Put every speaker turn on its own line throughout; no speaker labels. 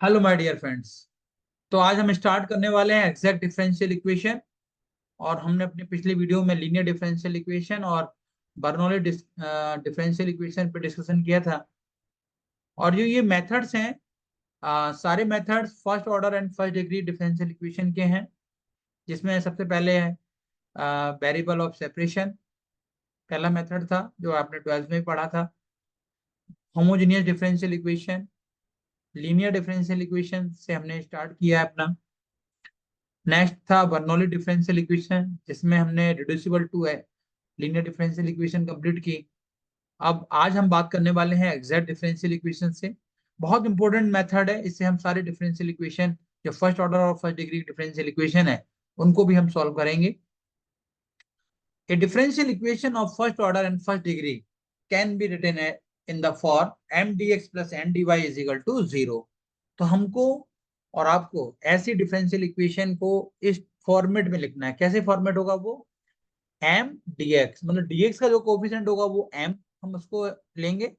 Hello my dear friends. तो आज हम स्टार्ट करने वाले हैं एग्जैक्ट डिफरेंशियल इक्वेशन। और हमने अपनी पिछली वीडियो में लीनियर डिफरेंशियल इक्वेशन और बर्नौली डिफरेंशियल इक्वेशन पे डिस्कशन किया था। और जो ये मेथड्स हैं, सारे methods first order and first degree differential equation के हैं। जिसमें सबसे पहले है वेरिएबल ऑफ सेपरेशन। पहला मेथड था जो आपने 12th में पढ़ा था। Homogeneous differential equation, linear differential equation से हमने स्टार्ट किया है अपना। नेक्स्ट था बर्नौली डिफरेंशियल इक्वेशन, जिसमें हमने रिड्यूसिबल टू है लीनियर डिफरेंशियल इक्वेशन कंप्लीट की। अब आज हम बात करने वाले हैं एग्जैक्ट डिफरेंशियल इक्वेशन से। बहुत इंपॉर्टेंट मेथड है, इससे हम सारे डिफरेंशियल इक्वेशन जो फर्स्ट ऑर्डर और फर्स्ट डिग्री डिफरेंशियल इक्वेशन है उनको भी हम सॉल्व करेंगे। A differential equation of first order and first degree can be written in the form M D x plus N D Y is equal to zero. तो हमको और आपको ऐसी डिफरेंशियल इक्वेशन को इस फॉर्मेट में लिखना है। कैसे फॉर्मेट होगा वो? एम डी एक्स, मतलब डीएक्स का जो कोफिशिएंट होगा वो एम, हम उसको लेंगे।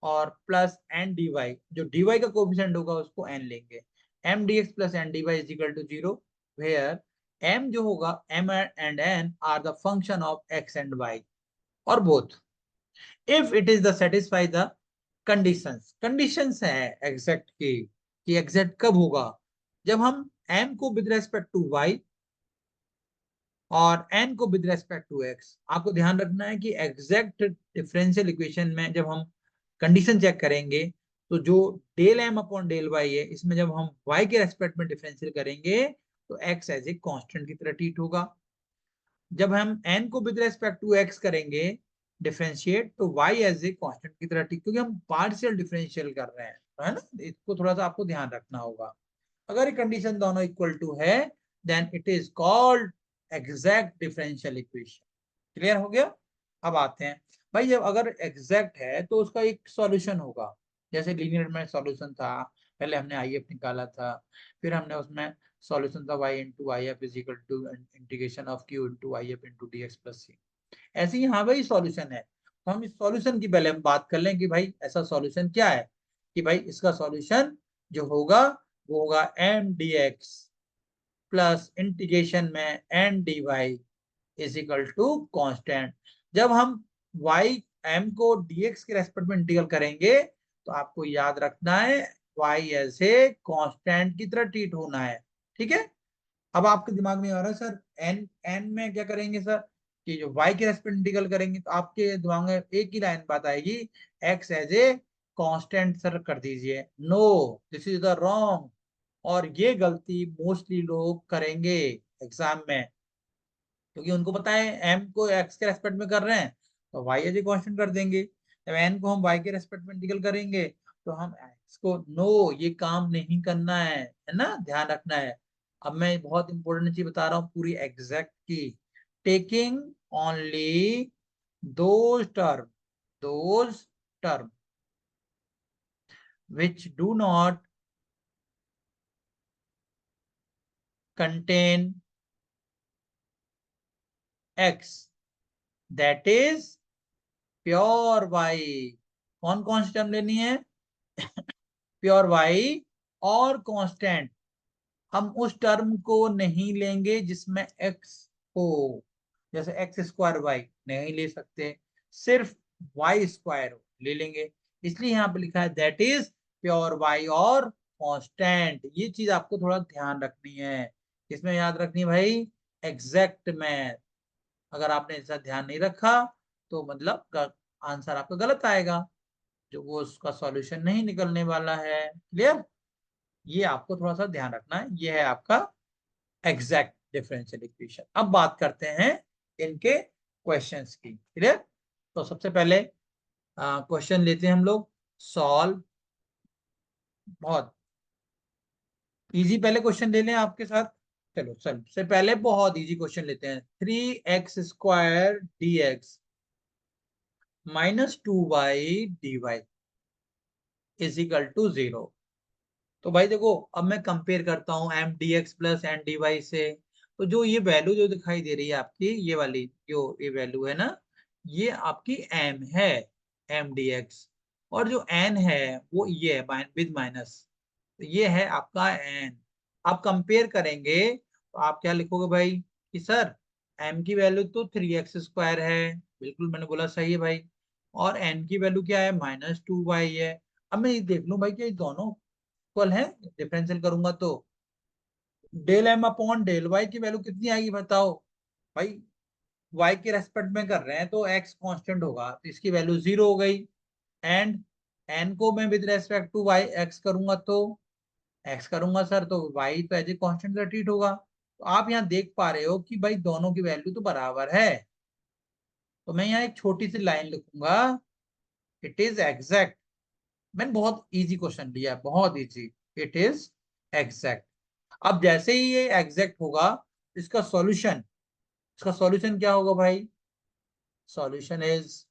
और प्लस एन डी वाई, जो डी वाई का कोफिशिएंट होगा उसको एन लेंगे। M D x plus N D Y is equal to zero, where m जो होगा, m and n are the function of x and y और both if it is the satisfy the conditions. Conditions है exact की कि exact कब होगा? जब हम m को विद रेस्पेक्ट टू y और n को विद रेस्पेक्ट टू x। आपको ध्यान रखना है कि एग्जैक्ट डिफरेंशियल इक्वेशन में जब हम कंडीशन चेक करेंगे तो जो del m upon del y है, इसमें जब हम y के रेस्पेक्ट में डिफरेंशियल करेंगे तो x एज ए कांस्टेंट की तरह ट्रीट होगा। जब हम n को विद रेस्पेक्ट टू x करेंगे डिफरेंशिएट, तो y एज ए कांस्टेंट की तरह ट्रीट, क्योंकि हम पार्शियल डिफरेंशियल कर रहे हैं, है ना। इसको थोड़ा सा आपको ध्यान रखना होगा। अगर ये कंडीशन दोनों इक्वल टू है then it is called exact differential equation. Clear हो गया? अब आते हैं भाई, जब अगर एग्जैक्ट है तो उसका एक सॉल्यूशन होगा। जैसे लीनियर में सॉल्यूशन था, पहले हमने आई एफ निकाला था, फिर हमने उसमें सॉल्यूशन था y into I F is equal to integration of q into I F into d x plus c. ऐसे ही यहाँ भाई सॉल्यूशन है, तो हम इस सॉल्यूशन की पहले हम बात कर लें कि भाई ऐसा सॉल्यूशन क्या है। कि भाई इसका सॉल्यूशन जो होगा वो होगा m D x plus integration में n D Y is equal to constant. जब हम y m को dx के रेस्पेक्ट में इंटीग्रल करेंगे तो आपको याद रखना है y ऐसे कांस्टेंट की तरह ट्रीट होना है। ठीक है? अब आपके दिमाग में आ रहा है सर n में क्या करेंगे सर? कि जो y के रेस्पेक्ट इंटीग्रल करेंगे तो आपके दिमाग में एक ही लाइन बात आएगी, x एज ए कांस्टेंट सर कर दीजिए। No, this is the wrong. और ये गलती मोस्टली लोग करेंगे एग्जाम में, क्योंकि उनको पता है m को x के रेस्पेक्ट में कर रहे हैं तो y एज ए कांस्टेंट कर देंगे। जब n को हम y के रेस्पेक्ट में इंटीग्रल करेंगे तो हम x को, नो, ये काम नहीं करना है ना, ध्यान रखना है। अब मैं बहुत इंपॉर्टेंट चीज बता रहा हूँ पूरी एग्जैक्ट की। Taking only those term, those term which do not contain x, that is pure y। कौन कौन सी टर्म लेनी है? प्योर y और कांस्टेंट। हम उस टर्म को नहीं लेंगे जिसमें x हो, जैसे एक्स स्क्वायर वाई नहीं ले सकते, सिर्फ वाई स्क्वायर ले लेंगे। इसलिए यहाँ पे लिखा है दैट इज प्योर वाई और कांस्टेंट। ये चीज आपको थोड़ा ध्यान रखनी है, इसमें याद रखनी है भाई एग्जैक्ट में। अगर आपने ऐसा ध्यान नहीं रखा तो मतलब आंसर आपका गलत आएगा, जो वो उसका सॉल्यूशन नहीं निकलने वाला है। क्लियर? ये आपको थोड़ा सा ध्यान रखना है। ये है आपका एग्जैक्ट डिफरेंशियल इक्वेशन। अब बात करते हैं इनके क्वेश्चंस की। क्लियर? तो सबसे पहले क्वेश्चन लेते हैं हम लोग सॉल्व। बहुत इजी पहले क्वेश्चन ले लें आपके साथ। चलो सबसे पहले बहुत इजी क्वेश्चन लेते हैं। 3x² dx -2y dy is equal to 0। तो भाई देखो, अब मैं कंपेयर करता हूँ m D x plus N D y से। तो जो ये वैल्यू जो दिखाई दे रही है आपकी, ये वाली जो ये वैल्यू है ना, ये आपकी एम है, एम डी एक्स। और जो एन है वो ये है विद माइनस। तो ये है आपका एन। आप कंपेयर करेंगे तो आप क्या लिखोगे भाई कि सर एम की वैल्यू तो 3x² है, बिल्कुल मैंने बोला सही है भाई, और एन की वैल्यू क्या है -2y है। अब मैं ये देख लूं भाई कि ये दोनों इक्वल है, डिफरेंशियल करूंगा तो del M upon del Y की वैल्यू कितनी आएगी बताओ भाई। y के रेस्पेक्ट में कर रहे हैं तो x कांस्टेंट होगा, तो इसकी वैल्यू 0 हो गई। एंड n को मैं with respect to y x करूंगा तो x करूंगा सर तो y तो एज ए कांस्टेंट का ट्रीट होगा। तो आप यहाँ देख पा रहे हो कि भाई दोनों की वैल्यू तो बराबर है। तो मैं यहाँ एक छोटी सी लाइन लिखूंगा, इट इज एग्जैक्ट। मैंने बहुत इजी क्वेश्चन लिया है, बहुत इजी। It is exact. अब जैसे ही ये एग्जैक्ट होगा, इसका सॉल्यूशन, इसका सॉल्यूशन क्या होगा भाई? Solution is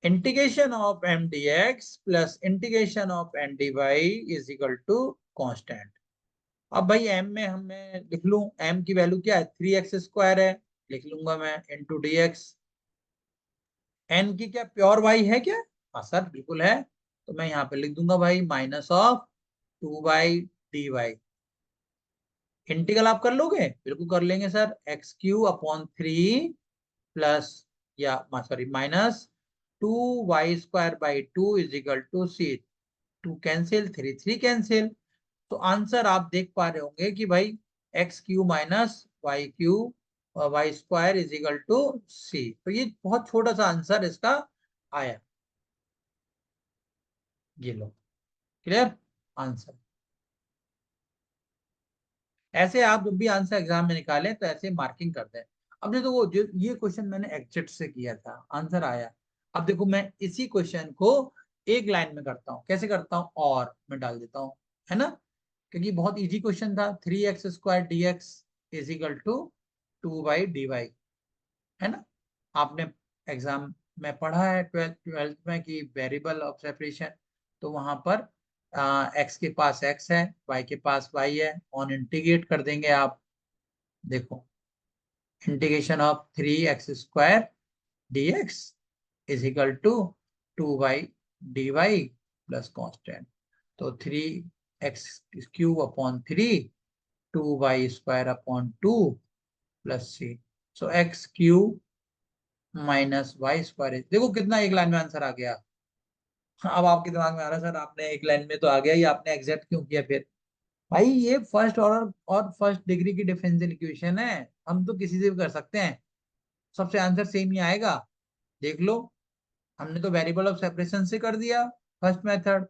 integration of m dx plus integration of m dy is equal to constant. अब भाई m में हमें लिख लूं, m की वैल्यू क्या है 3x² है, लिख लूंगा मैं इंटू डी एक्स। n की क्या प्योर y है क्या? हाँ सर बिल्कुल है। तो मैं यहाँ पे लिख दूंगा भाई -2/dy। इंटीग्रल आप कर लोगे? बिल्कुल कर लेंगे सर। x³ अपॉन 3 प्लस या sorry -2y² by 2 is equal to c. 2 cancel, 3 3 cancel. तो आंसर आप देख पा रहे होंगे कि भाई x³ minus y² is equal to c. तो ये बहुत छोटा सा आंसर इसका आया। ये लो, क्लियर आंसर। ऐसे आप जब भी आंसर एग्जाम में निकालें तो ऐसे मार्किंग कर दें। अब देखो वो जो ये क्वेश्चन मैंने एग्जिट से किया था, आंसर आया। अब देखो मैं इसी क्वेश्चन को एक लाइन में करता हूँ, कैसे करता हूँ, और मैं डाल देता हूँ, है ना, क्योंकि बहुत इजी क्वेश्चन था। 3x² dx is equal to 2/dy, है ना। आपने एग्जाम में पढ़ा है ट्वेल्थ में कि वेरिएबल ऑफ सेपरेशन, तो वहां पर एक्स के पास x है, y के पास y है, ऑन इंटीग्रेट कर देंगे आप। देखो integration of 3x² dx is equal to 2/dy plus constant. तो 3x³ upon 3, 2y² upon 2 plus c। So x³ minus y²। देखो कितना एक लाइन में आंसर आ गया। अब आपके दिमाग में आ रहा है सर आपने एक लाइन में तो आ गया, ये आपने एग्जैक्ट क्यों किया फिर? भाई ये फर्स्ट ऑर्डर और फर्स्ट डिग्री की डिफरेंशियल इक्वेशन है, हम तो किसी से भी कर सकते हैं, सबसे आंसर सेम ही आएगा। देख लो, हमने तो वेरिएबल ऑफ सेपरेशन से कर दिया फर्स्ट मेथड,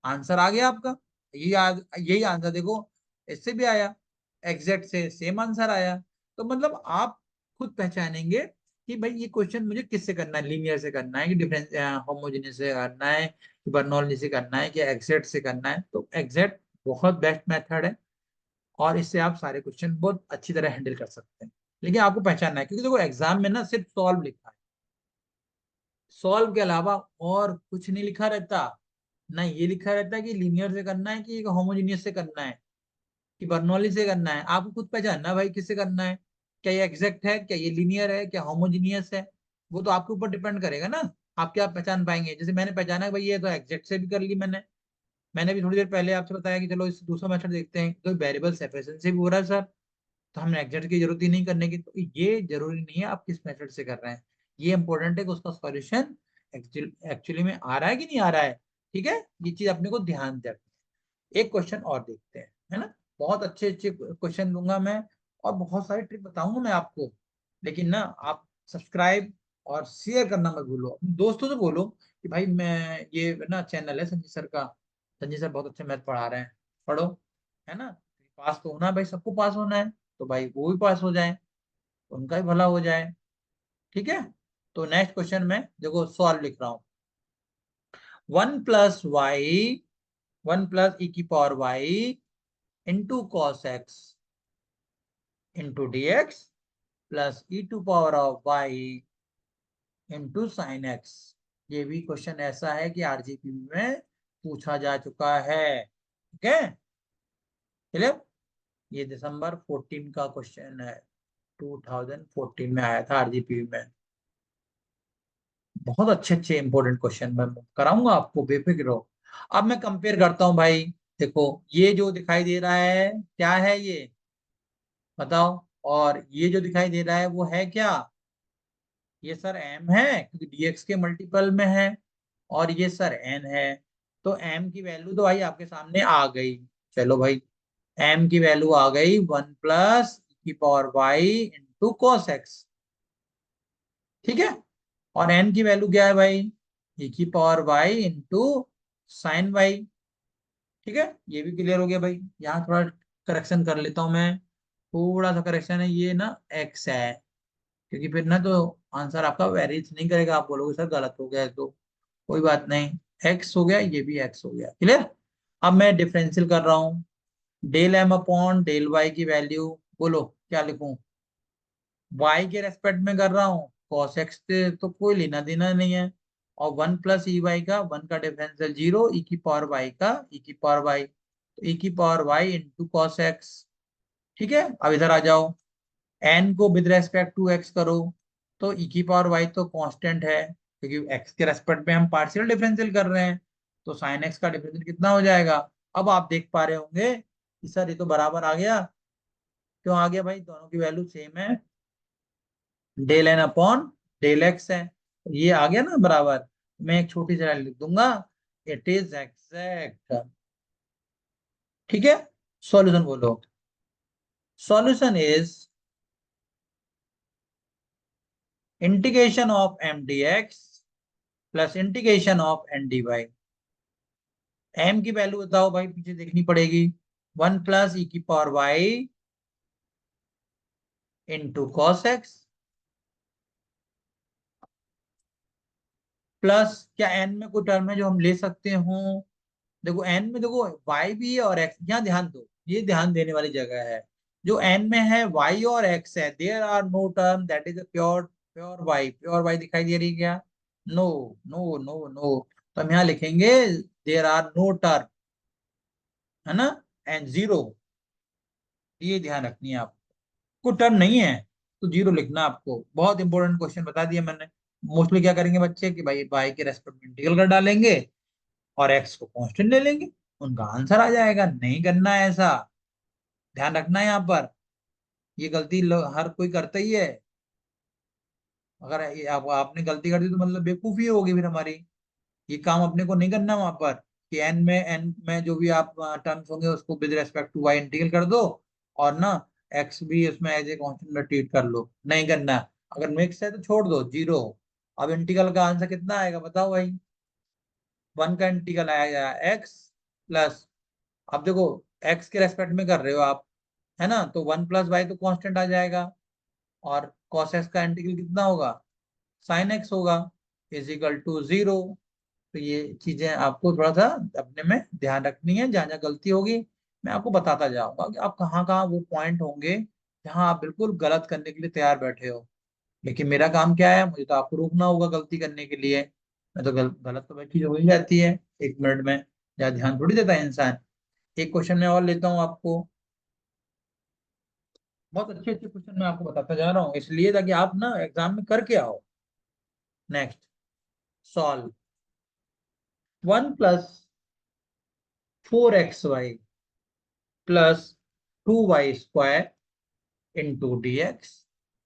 आंसर आ गया आपका। यही आंसर देखो, इससे भी आया, एग्जैक्ट से सेम आंसर आया। तो मतलब आप खुद पहचानेंगे कि भाई ये क्वेश्चन मुझे किससे करना है, लीनियर से करना है कि डिफरेंस होमोजेनियस से करना है कि बर्नौली से करना है कि एग्जैक्ट से करना है। तो एग्जैक्ट बहुत बेस्ट मेथड है, और इससे आप सारे क्वेश्चन बहुत अच्छी तरह हैंडल कर सकते हैं। लेकिन आपको पहचानना है, क्योंकि देखो एग्जाम में ना सिर्फ सॉल्व लिखा है, सॉल्व के अलावा और कुछ नहीं लिखा रहता। ना ये लिखा रहता है कि लीनियर से करना है कि होमोजेनियस से करना है कि बर्नौली से करना है। आपको खुद पहचानना है भाई किससे करना है, क्या ये एग्जैक्ट है, क्या ये लीनियर है, क्या होमोजेनियस है। वो तो आपके ऊपर डिपेंड करेगा ना, आप क्या पहचान पाएंगे। जैसे मैंने पहचाना कि भाई ये तो एग्जैक्ट से भी कर ली मैंने भी थोड़ी देर पहले आपसे बताया कि चलो इस दूसरा मेथड देखते हैं, तो वेरिएबल सेपरेशन से भी हो रहा है सर, तो हमने एग्जैक्ट की जरूरत ही नहीं करने की। तो ये जरूरी नहीं है आप किस मेथड से कर रहे हैं, ये इंपॉर्टेंट है कि उसका सॉल्यूशन एक्चुअली में आ रहा है कि नहीं आ रहा है। ठीक है, ये चीज अपने को ध्यान दें। एक क्वेश्चन और देखते हैं, है ना। बहुत अच्छे अच्छे क्वेश्चन दूंगा मैं, और बहुत सारे ट्रिक बताऊंगा मैं आपको। लेकिन ना आप सब्सक्राइब और शेयर करना मत भूलो, अपने दोस्तों से बोलो कि भाई मैं ये ना चैनल है संजय सर का, संजय सर बहुत अच्छे मैथ पढ़ा रहे हैं, पढ़ो, है ना। पास तो होना है भाई, सबको पास होना है, तो भाई वो भी पास हो जाए, उनका भी भला हो जाए। ठीक है, तो नेक्स्ट क्वेश्चन में देखो सॉल्व लिख रहा हूँ। 1 + y into cos x into d x plus e⁻y into sine x. ये भी क्वेश्चन ऐसा है कि आरजीपी में पूछा जा चुका है। ठीक है, चलिए, ये दिसंबर 14 का क्वेश्चन है, 2014 में आया था आरजीपी में। बहुत अच्छे अच्छे इंपॉर्टेंट क्वेश्चन मैं कराऊंगा आपको, बेफिक्र रहो। अब मैं कंपेयर करता हूं भाई। देखो ये जो दिखाई दे रहा है क्या है ये, बताओ। और ये जो दिखाई दे रहा है वो है क्या, ये सर m है क्योंकि dx के मल्टीपल में है, और ये सर n है। तो m की वैल्यू तो भाई आपके सामने आ गई। चलो भाई, m की वैल्यू आ गई 1 + e⁻y इंटू कॉस एक्स। ठीक है। और n की वैल्यू क्या है भाई, e⁻y इंटू साइन वाई। ठीक है, ये भी क्लियर हो गया भाई। यहाँ थोड़ा करेक्शन कर लेता हूं मैं, थोड़ा सा करेक्शन है, ये ना x है, क्योंकि फिर ना तो आंसर आपका वेरीज नहीं करेगा, आप बोलोगे सर गलत हो गया है, तो कोई बात नहीं, x हो गया, ये भी x हो गया। क्लियर। अब मैं डिफरेंशियल कर रहा हूँ, del m upon del y की वैल्यू, बोलो क्या लिखूं। y के रेस्पेक्ट में कर रहा हूँ, cos x से तो कोई लेना देना नहीं है, और 1 + e y का, 1 का डिफरेंशियल 0, e⁻y का e⁻y, तो e⁻y इंटू कॉस एक्स। ठीक है, अब इधर आ जाओ, n को विद रेस्पेक्ट टू x करो, तो e⁻y तो कांस्टेंट है, क्योंकि x के रेस्पेक्ट में हम पार्शियल डिफरेंशियल कर रहे हैं, तो साइन x का डिफरेंशियल कितना हो जाएगा। अब आप देख पा रहे होंगे कि सर ये तो बराबर आ गया। क्यों आ गया भाई, दोनों की वैल्यू सेम है, del n upon del X है, तो ये आ गया ना बराबर। मैं एक छोटी सी लाइन लिख दूंगा, इट इज एग्जैक्ट। ठीक है, सॉल्यूशन बोलो। Solution is integration of m dx plus integration of n dy। m की वैल्यू बताओ भाई, पीछे देखनी पड़ेगी, 1 + e⁻y into cos x, plus क्या n में कोई टर्म है जो हम ले सकते हो। देखो n में देखो y भी है और x, यहाँ ध्यान दो, ये ध्यान देने वाली जगह है। जो n में है y और x है, there are no term that is pure pure y, pure y दिखाई दे रही है क्या, नो नो नो नो, तो हम यहाँ लिखेंगे देयर आर नो टर्म, है ना, एंड जीरो, ये ध्यान रखनी है आपको, कोई टर्म नहीं है तो जीरो लिखना आपको। बहुत इंपॉर्टेंट क्वेश्चन बता दिया मैंने। मोस्टली क्या करेंगे बच्चे कि भाई y के रेस्पेक्ट में इंटीग्रल कर डालेंगे और x को कांस्टेंट ले लेंगे, उनका आंसर आ जाएगा। नहीं करना है ऐसा, ध्यान रखना है यहाँ पर, ये गलती हर कोई करता ही है। अगर आपने गलती कर दी तो मतलब बेवकूफी होगी फिर हमारी, ये काम अपने को नहीं करना वहां पर, कि एन में जो भी आप टर्म्स होंगे उसको with respect to Y integral कर दो, और ना एक्स भी उसमें एज ए कांस्टेंट ट्रीट कर लो, नहीं करना। अगर मिक्स है तो छोड़ दो, जीरो। अब इंटीग्रल का आंसर कितना आएगा बताओ भाई, 1 का इंटीग्रल आएगा एक्स प्लस, अब देखो एक्स के रेस्पेक्ट में कर रहे हो आप, है ना, तो 1 + y तो कांस्टेंट आ जाएगा, और cos x का इंटीग्रल कितना होगा, साइन x होगा, इजिकल टू 0। तो ये चीजें आपको थोड़ा सा अपने में ध्यान रखनी है, जहाँ जहाँ गलती होगी मैं आपको बताता जाऊंगा कि आप कहाँ कहाँ वो पॉइंट होंगे जहाँ आप बिल्कुल गलत करने के लिए तैयार बैठे हो। लेकिन मेरा काम क्या है, मुझे तो आपको रोकना होगा गलती करने के लिए। मैं तो गलत तो भाई चीज हो ही जाती है 1 मिनट में, ज्यादा ध्यान थोड़ी देता है इंसान। एक क्वेश्चन मैं और लेता हूँ आपको, बहुत अच्छे अच्छे क्वेश्चन मैं आपको बताता जा रहा हूँ इसलिए ताकि आप ना एग्जाम में करके आओ। Next, solve 1 + 4xy plus 2y² into dx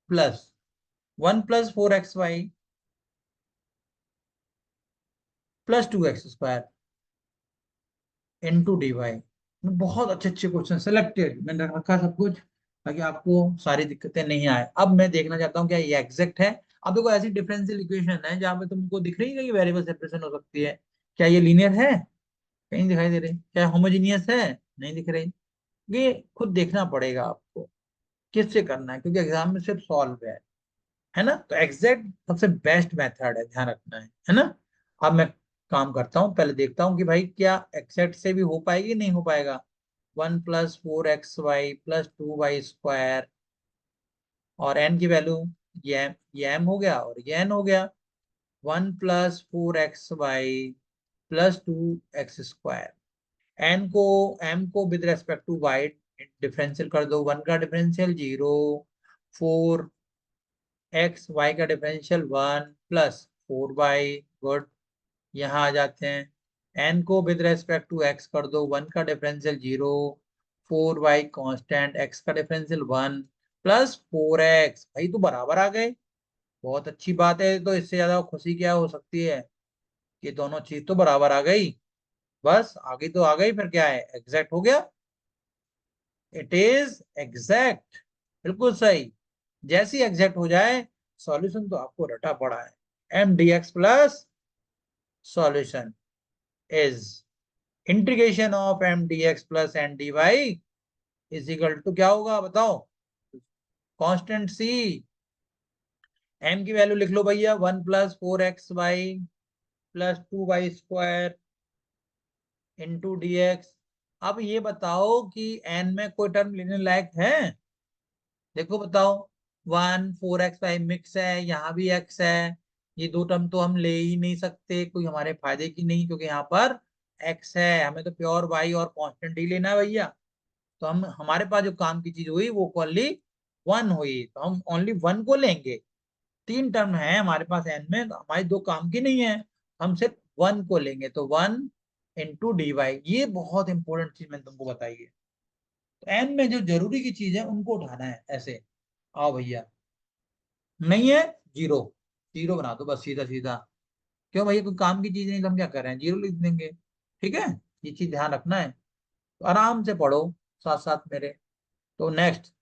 plus 1 + 4xy plus 2x² into dy। बहुत अच्छे अच्छे क्वेश्चन सेलेक्टेड मैंने रखा सब कुछ, ताकि आपको सारी दिक्कतें नहीं आए। अब मैं देखना चाहता हूँ क्या ये एग्जैक्ट है। अब देखो ऐसी डिफरेंशियल इक्वेशन है जहाँ पे तुमको दिख रही है कि वेरिएबल सेपरेशन हो सकती है, क्या ये लीनियर है, कहीं दिखाई दे रही, क्या होमोजीनियस है, नहीं दिख रही। ये खुद देखना पड़ेगा आपको किससे करना है, क्योंकि एग्जाम में सिर्फ सॉल्व है ना, तो एग्जैक्ट सबसे बेस्ट मेथड है, ध्यान रखना है ना। अब मैं काम करता हूँ, पहले देखता हूँ कि भाई क्या एग्जैक्ट से भी हो पाएगी, नहीं हो पाएगा। 1 + 4xy प्लस 2y² और n की वैल्यू, ये m हो गया और ये n हो गया। 1 + 4xy प्लस 2x², m को with respect to y differential कर दो, 1 का डिफरेंशियल 0, 4x y का डिफरेंशियल 1 प्लस 4y, गुड। यहाँ आ जाते हैं, n को विद रेस्पेक्ट टू x कर दो, 1 का डिफरेंशियल 0, 4y कांस्टेंट, x का डिफरेंशियल 1 प्लस 4x, भाई तो बराबर आ गए। बहुत अच्छी बात है, तो इससे ज्यादा खुशी क्या हो सकती है कि दोनों चीज तो बराबर आ गई। बस आगे तो आ गई, फिर क्या है, एग्जैक्ट हो गया। इट इज एग्जैक्ट, बिल्कुल सही। जैसी एग्जैक्ट हो जाए, सॉल्यूशन तो आपको रटा पड़ा है। M D x plus solution is integration of M D x plus N D Y is equal to क्या होगा बताओ, कांस्टेंट सी। एम की वैल्यू लिख लो भैया, 1 + 4xy plus 2y² into d x. अब ये बताओ कि एन में कोई टर्म लेने लायक है? देखो बताओ, 1 4x5 मिक्स है, यहाँ भी x है, ये दो टर्म तो हम ले ही नहीं सकते, कोई हमारे फायदे की नहीं, क्योंकि यहाँ पर x है, हमें तो प्योर y और कांस्टेंट ही लेना है भैया। तो हम, हमारे पास जो काम की चीज हुई वो ओनली 1 हुई, तो हम ओनली 1 को लेंगे। 3 टर्म है हमारे पास n में, तो हमारी दो काम की नहीं है, हम सिर्फ 1 को लेंगे, तो 1 × dy। ये बहुत इंपॉर्टेंट चीज मैंने तुमको बताई है। तो n में जो जरूरी की चीज है उनको उठाना है ऐसे। आओ भैया, नहीं है, जीरो, जीरो बना दो बस, सीधा सीधा। क्यों भैया, कोई काम की चीज नहीं तो हम क्या कर रहे हैं, जीरो लिख देंगे। ठीक है, ये चीज ध्यान रखना है, तो आराम से पढ़ो साथ साथ मेरे। तो नेक्स्ट,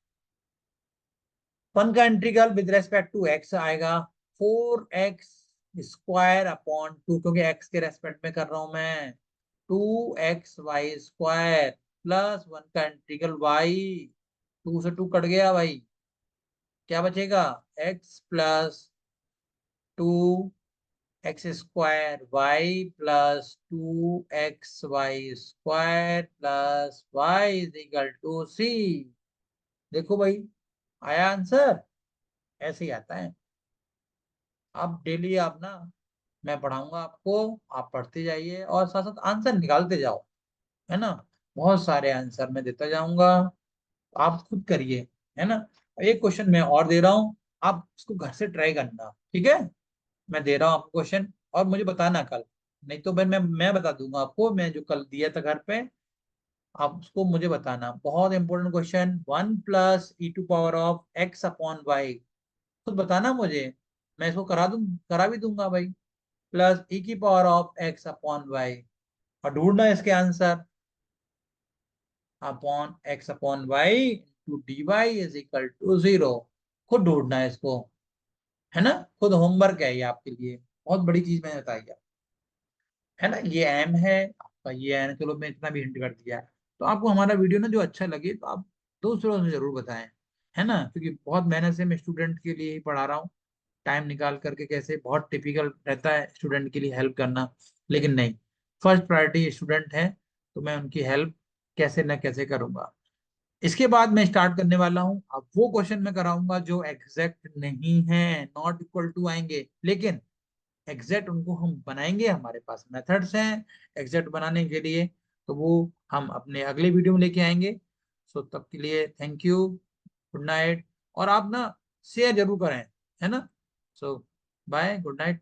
वन का integral with respect to X आएगा 4x² अपॉन 2, क्योंकि x के रेस्पेक्ट में कर रहा हूं मैं, 2xy² प्लस 1 का इंटीग्रल y, 2 से 2 कट गया भाई, क्या बचेगा, x plus 2x² plus 2xy² plus y is equal to c. देखो भाई, आया आंसर, ऐसे ही आता है। आप डेली आप ना, मैं पढ़ाऊंगा आपको, आप पढ़ते जाइए और साथ साथ आंसर निकालते जाओ, है ना। बहुत सारे आंसर मैं देता जाऊंगा, आप खुद करिए, है ना। एक क्वेश्चन मैं और दे रहा हूँ, आप इसको घर से ट्राई करना, ठीक है। मैं दे रहा हूँ आपको क्वेश्चन, और मुझे बताना कल, नहीं तो फिर मैं बता दूंगा आपको, मैं जो कल दिया था घर पे, आप उसको मुझे बताना। बहुत इंपॉर्टेंट क्वेश्चन, 1 + e⁻x/y, खुद बताना मुझे, मैं इसको करा भी दूंगा भाई, प्लस e⁻x/y, और ढूंढना इसके answer, upon x/y to dy is equal to 0। खुद ढूंढना है इसको, है ना, खुद होमवर्क है ये आपके लिए, बहुत बड़ी चीज मैंने बताई है ना। ये एम है आपका, ये है, चलो मैं इतना भी हिंट कर दिया। तो आपको हमारा वीडियो ना जो अच्छा लगे तो आप दूसरों से जरूर बताएं, है ना, क्योंकि बहुत मेहनत से मैं स्टूडेंट के लिए ही पढ़ा रहा हूँ, टाइम निकाल करके। कैसे बहुत टिपिकल रहता है स्टूडेंट के लिए हेल्प करना, लेकिन नहीं, फर्स्ट प्रायोरिटी स्टूडेंट है, तो मैं उनकी हेल्प कैसे ना कैसे करूंगा। इसके बाद मैं स्टार्ट करने वाला हूँ, अब वो क्वेश्चन मैं कराऊंगा जो एग्जैक्ट नहीं है, नॉट इक्वल टू आएंगे, लेकिन एग्जैक्ट उनको हम बनाएंगे, हमारे पास मेथड्स हैं एग्जैक्ट बनाने के लिए, तो वो हम अपने अगले वीडियो में लेके आएंगे। सो तब के लिए थैंक यू, गुड नाइट। और आप ना शेयर जरूर करें, है ना। सो बाय, गुड नाइट।